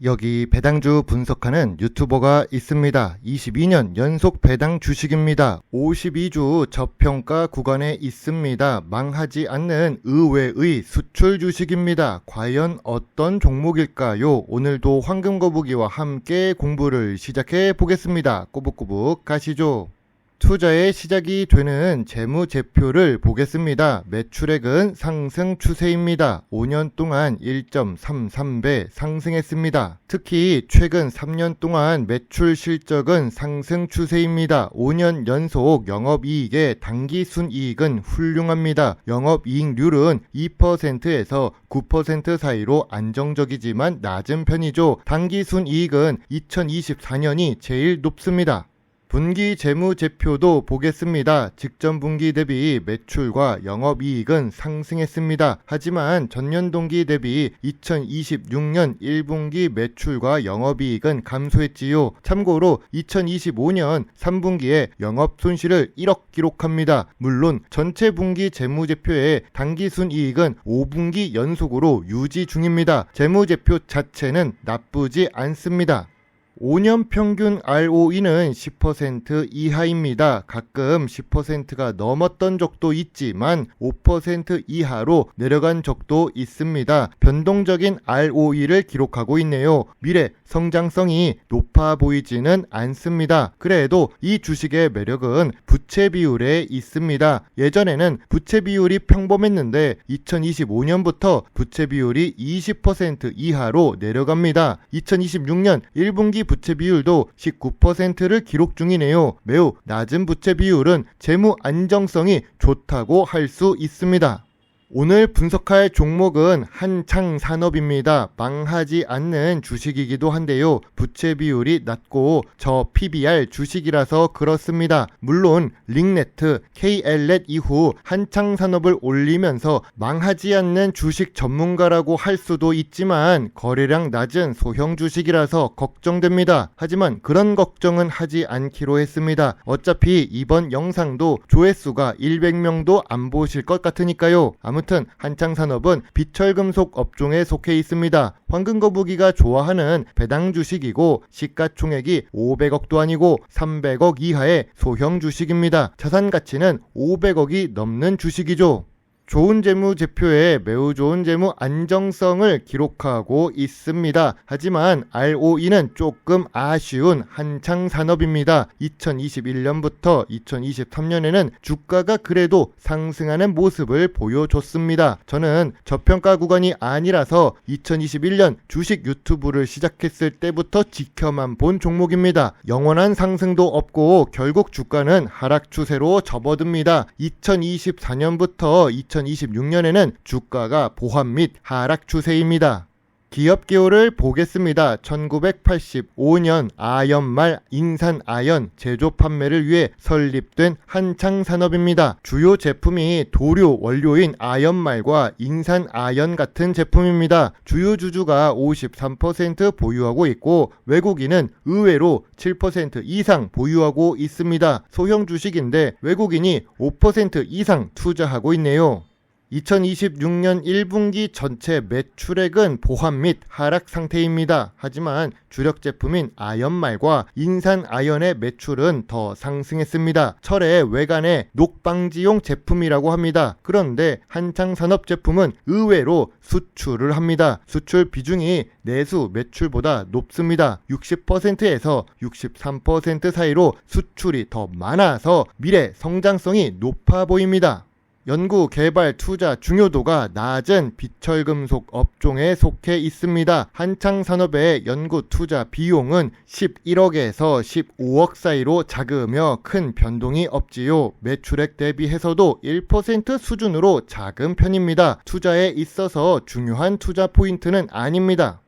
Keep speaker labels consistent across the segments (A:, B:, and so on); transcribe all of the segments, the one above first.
A: 여기 배당주 분석하는 유튜버가 있습니다. 22년 연속 배당 주식입니다. 52주 저평가 구간에 있습니다. 망하지 않는 의외의 수출 주식입니다. 과연 어떤 종목일까요? 오늘도 황금거북이와 함께 공부를 시작해 보겠습니다. 꼬북꼬북 가시죠. 투자의 시작이 되는 재무제표를 보겠습니다. 매출액은 상승 추세입니다. 5년 동안 1.33배 상승했습니다. 특히 최근 3년 동안 매출 실적은 상승 추세입니다. 5년 연속 영업이익의 당기순이익은 훌륭합니다. 영업이익률은 2%에서 9% 사이로 안정적이지만 낮은 편이죠. 당기순이익은 2024년이 제일 높습니다. 분기 재무제표도 보겠습니다. 직전 분기 대비 매출과 영업이익은 상승했습니다. 하지만 전년 동기 대비 2026년 1분기 매출과 영업이익은 감소했지요. 참고로 2025년 3분기에 영업손실을 1억 기록합니다. 물론 전체 분기 재무제표의 당기순이익은 5분기 연속으로 유지 중입니다. 재무제표 자체는 나쁘지 않습니다. 5년 평균 ROE는 10% 이하입니다. 가끔 10%가 넘었던 적도 있지만 5% 이하로 내려간 적도 있습니다. 변동적인 ROE를 기록하고 있네요. 미래 성장성이 높아 보이지는 않습니다. 그래도 이 주식의 매력은 부채 비율에 있습니다. 예전에는 부채 비율이 평범했는데 2025년부터 부채 비율이 20% 이하로 내려갑니다. 2026년 1분기 부채 비율도 19%를 기록 중이네요. 매우 낮은 부채 비율은 재무 안정성이 좋다고 할 수 있습니다. 오늘 분석할 종목은 한창산업입니다. 망하지 않는 주식이기도 한데요. 부채 비율이 낮고 저 PBR 주식이라서 그렇습니다. 물론 링네트, KL넷 이후 한창산업을 올리면서 망하지 않는 주식 전문가라고 할 수도 있지만 거래량 낮은 소형 주식이라서 걱정됩니다. 하지만 그런 걱정은 하지 않기로 했습니다. 어차피 이번 영상도 조회수가 100명도 안 보실 것 같으니까요. 아무튼 한창산업은 비철금속 업종에 속해 있습니다. 황금거북이가 좋아하는 배당 주식이고 시가총액이 500억도 아니고 300억 이하의 소형 주식입니다. 자산 가치는 500억이 넘는 주식이죠. 좋은 재무제표에 매우 좋은 재무 안정성을 기록하고 있습니다. 하지만 ROE는 조금 아쉬운 한창산업입니다. 2021년부터 2023년에는 주가가 그래도 상승하는 모습을 보여줬습니다. 저는 저평가 구간이 아니라서 2021년 주식 유튜브를 시작했을 때부터 지켜만 본 종목입니다. 영원한 상승도 없고 결국 주가는 하락 추세로 접어듭니다. 2024년부터 2026년에는 주가가 보합 및 하락 추세입니다. 기업 기호를 보겠습니다. 1985년 아연말 인산아연 제조 판매를 위해 설립된 한창산업입니다. 주요 제품이 도료 원료인 아연말과 인산아연 같은 제품입니다. 주요 주주가 53% 보유하고 있고 외국인은 의외로 7% 이상 보유하고 있습니다. 소형 주식인데 외국인이 5% 이상 투자하고 있네요. 2026년 1분기 전체 매출액은 보합 및 하락 상태입니다. 하지만 주력 제품인 아연말과 인산아연의 매출은 더 상승했습니다. 철의 외관의 녹방지용 제품이라고 합니다. 그런데 한창산업 제품은 의외로 수출을 합니다. 수출 비중이 내수 매출보다 높습니다. 60%에서 63% 사이로 수출이 더 많아서 미래 성장성이 높아 보입니다. 연구, 개발, 투자 중요도가 낮은 비철금속 업종에 속해 있습니다. 한창산업의 연구, 투자 비용은 11억에서 15억 사이로 작으며 큰 변동이 없지요. 매출액 대비해서도 1% 수준으로 작은 편입니다. 투자에 있어서 중요한 투자 포인트는 아닙니다.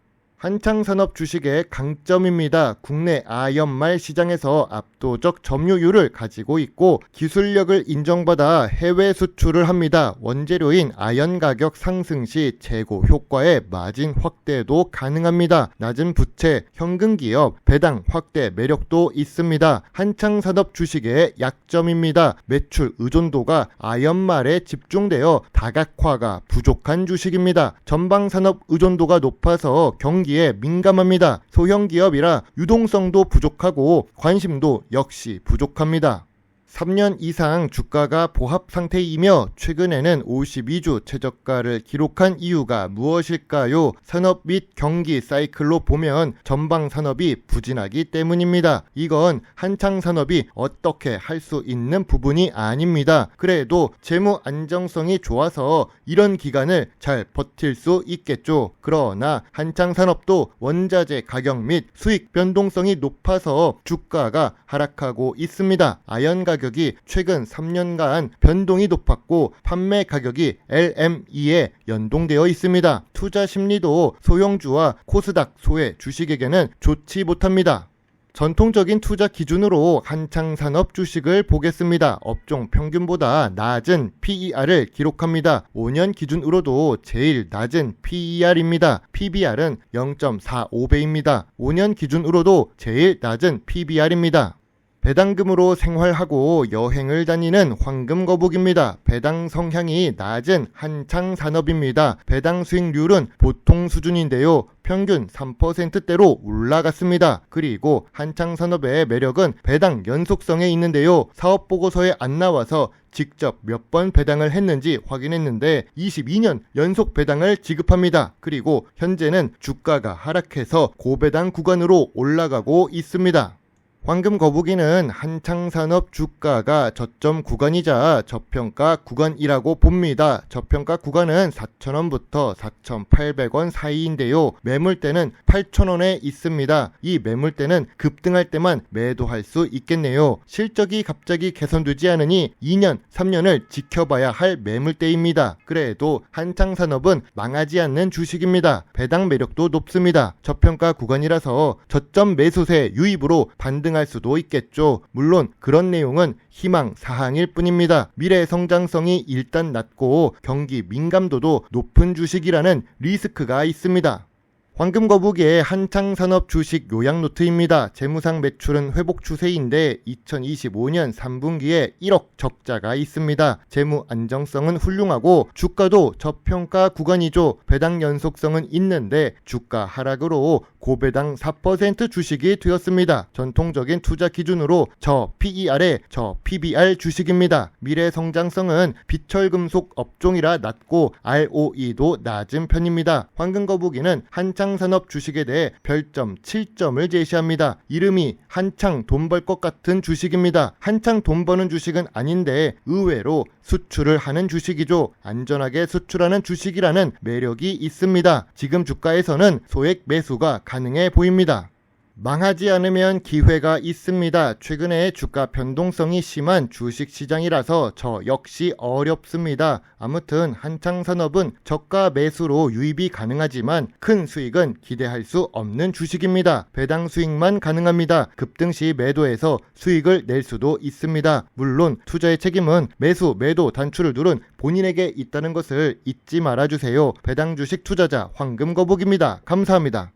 A: 한창산업 주식의 강점입니다. 국내 아연말 시장에서 압도적 점유율을 가지고 있고 기술력을 인정받아 해외 수출을 합니다. 원재료인 아연 가격 상승 시 재고 효과의 마진 확대도 가능합니다. 낮은 부채, 현금 기업, 배당 확대 매력도 있습니다. 한창산업 주식의 약점입니다. 매출 의존도가 아연말에 집중되어 다각화가 부족한 주식입니다. 전방산업 의존도가 높아서 경기 경기에 민감합니다. 소형 기업이라 유동성도 부족하고 관심도 역시 부족합니다. 3년 이상 주가가 보합 상태이며 최근에는 52주 최저가를 기록한 이유가 무엇일까요? 산업 및 경기 사이클로 보면 전방 산업이 부진하기 때문입니다. 이건 한창 산업이 어떻게 할 수 있는 부분이 아닙니다. 그래도 재무 안정성이 좋아서 이런 기간을 잘 버틸 수 있겠죠. 그러나 한창 산업도 원자재 가격 및 수익 변동성이 높아서 주가가 하락하고 있습니다. 아연 가격이 최근 3년간 변동이 높았고 판매 가격이 LME에 연동되어 있습니다. 투자 심리도 소형주와 코스닥 소외 주식에게는 좋지 못합니다. 전통적인 투자 기준으로 한창 산업 주식을 보겠습니다. 업종 평균보다 낮은 PER을 기록합니다. 5년 기준으로도 제일 낮은 PER입니다. PBR은 0.45배입니다. 5년 기준으로도 제일 낮은 PBR입니다. 배당금으로 생활하고 여행을 다니는 황금 거북입니다. 배당 성향이 낮은 한창 산업입니다. 배당 수익률은 보통 수준인데요. 평균 3%대로 올라갔습니다. 그리고 한창 산업의 매력은 배당 연속성에 있는데요. 사업 보고서에 안 나와서 직접 몇 번 배당을 했는지 확인했는데 22년 연속 배당을 지급합니다. 그리고 현재는 주가가 하락해서 고배당 구간으로 올라가고 있습니다. 황금 거북이는 한창 산업 주가가 저점 구간이자 저평가 구간이라고 봅니다. 저평가 구간은 4,000원부터 4,800원 사이인데요. 매물대는 8,000원에 있습니다. 이 매물대는 급등할 때만 매도할 수 있겠네요. 실적이 갑자기 개선되지 않으니 2년, 3년을 지켜봐야 할 매물대입니다. 그래도 한창 산업은 망하지 않는 주식입니다. 배당 매력도 높습니다. 저평가 구간이라서 저점 매수세 유입으로 반등할 수도 있겠죠. 물론 그런 내용은 희망 사항일 뿐입니다. 미래 성장성이 일단 낮고 경기 민감도도 높은 주식이라는 리스크가 있습니다. 황금 거북이의 한창 산업 주식 요약 노트입니다. 재무상 매출은 회복 추세인데 2025년 3분기에 1억 적자가 있습니다. 재무 안정성은 훌륭하고 주가도 저평가 구간이죠. 배당 연속성은 있는데 주가 하락으로 고배당 4% 주식이 되었습니다. 전통적인 투자 기준으로 저 PER에 저 PBR 주식입니다. 미래 성장성은 비철금속 업종이라 낮고 ROE도 낮은 편입니다. 황금 거북이는 한창 산업 주식에 대해 별점 7점을 제시합니다. 이름이 한창 돈 벌 것 같은 주식입니다. 한창 돈 버는 주식은 아닌데 의외로 수출을 하는 주식이죠. 안전하게 수출하는 주식이라는 매력이 있습니다. 지금 주가에서는 소액 매수가 가능해 보입니다. 망하지 않으면 기회가 있습니다. 최근에 주가 변동성이 심한 주식시장이라서 저 역시 어렵습니다. 아무튼 한창 산업은 저가 매수로 유입이 가능하지만 큰 수익은 기대할 수 없는 주식입니다. 배당 수익만 가능합니다. 급등 시 매도해서 수익을 낼 수도 있습니다. 물론 투자의 책임은 매수, 매도, 단추를 누른 본인에게 있다는 것을 잊지 말아주세요. 배당 주식 투자자 황금 거북입니다. 감사합니다.